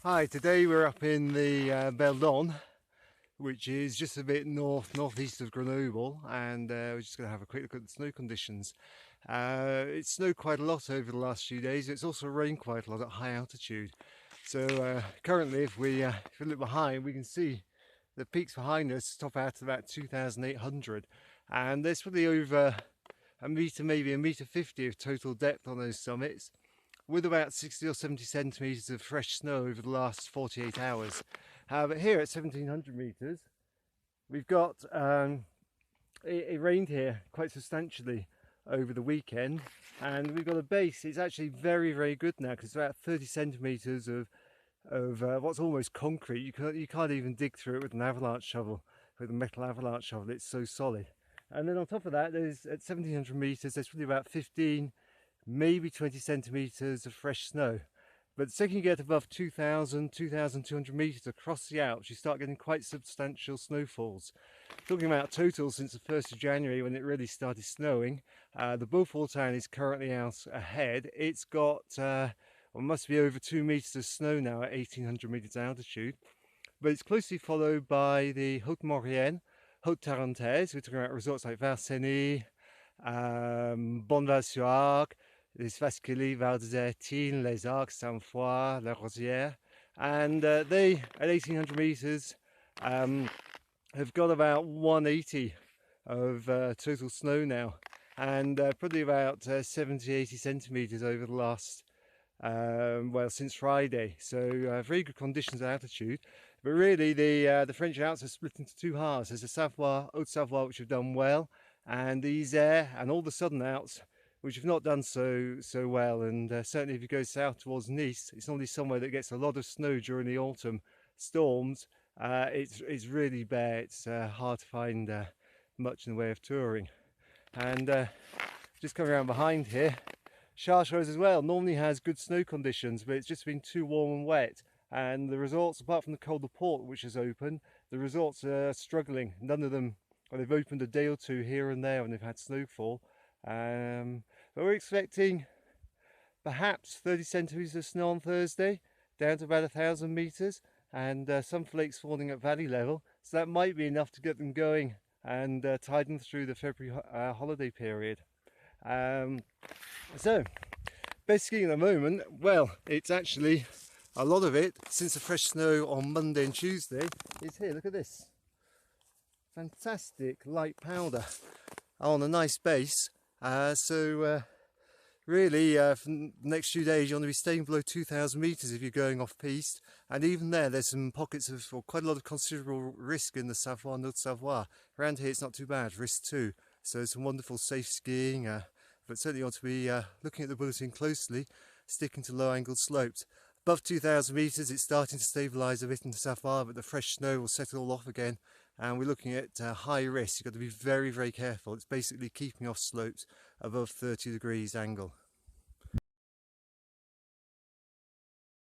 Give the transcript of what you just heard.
Hi, today we're up in the Beldon, which is just a bit northeast of Grenoble, and we're just going to have a quick look at the snow conditions. It's snowed quite a lot over the last few days. It's also rained quite a lot at high altitude. So currently, if we look behind, we can see the peaks behind us top out at about 2,800, and there's probably over a metre, maybe a metre 50 of total depth on those summits, with about 60 or 70 centimetres of fresh snow over the last 48 hours. But here at 1,700 metres, we've got, it rained here quite substantially over the weekend, and we've got a base. It's actually very, very good now, because it's about 30 centimetres of what's almost concrete. You can't even dig through it with an avalanche shovel, with a metal avalanche shovel. It's so solid. And then on top of that, there's at 1,700 metres, there's probably about 15, maybe 20 centimetres of fresh snow. But the second you get above 2,000, 2,200 metres across the Alps, you start getting quite substantial snowfalls. Talking about total since the 1st of January, when it really started snowing, the Beaufort town is currently out ahead. It's got, well, must be over 2 metres of snow now at 1,800 metres altitude. But it's closely followed by the Haute Maurienne, Haute Tarentaise. We're talking about resorts like Vincennes, Bonneval-sur-Arc, les Vasquely, Val-d'Isère, les Arcs, Sainte-Foy, La Rosière, and they at 1,800 metres have got about 180 of total snow now, and probably about 70-80 centimetres over the last well, since Friday. So very good conditions at altitude. But really the French Alps are split into two halves. There's the Savoie, Haute Savoie, which have done well, and the Isere and all the Southern Alps, which have not done so well. And certainly if you go south towards Nice, it's normally somewhere that gets a lot of snow during the autumn storms. It's really bare. It's hard to find much in the way of touring. And just coming around behind here, Chartreuse as well normally has good snow conditions, but it's just been too warm and wet, and the resorts, apart from the Col de Port, which is open, the resorts are struggling. None of them, well, they've opened a day or two here and there when they've had snowfall, but we're expecting perhaps 30 centimetres of snow on Thursday, down to about 1,000 metres, and some flakes falling at valley level, so that might be enough to get them going and tide them through the February holiday period. So best skiing at the moment, well, it's actually a lot of it since the fresh snow on Monday and Tuesday is here. Look at this fantastic light powder on a nice base. Really for the next few days you're going to be staying below 2,000 metres if you're going off piste, and even there's some pockets of, or quite a lot of considerable risk in the Savoie and Haute Savoie. Around here it's not too bad, risk 2, so some wonderful safe skiing, but certainly you want to be looking at the bulletin closely, sticking to low angled slopes. Above 2,000 metres it's starting to stabilise a bit in the Savoie, but the fresh snow will set it all off again, and we're looking at high risk. You've got to be very, very careful. It's basically keeping off slopes above 30 degrees angle.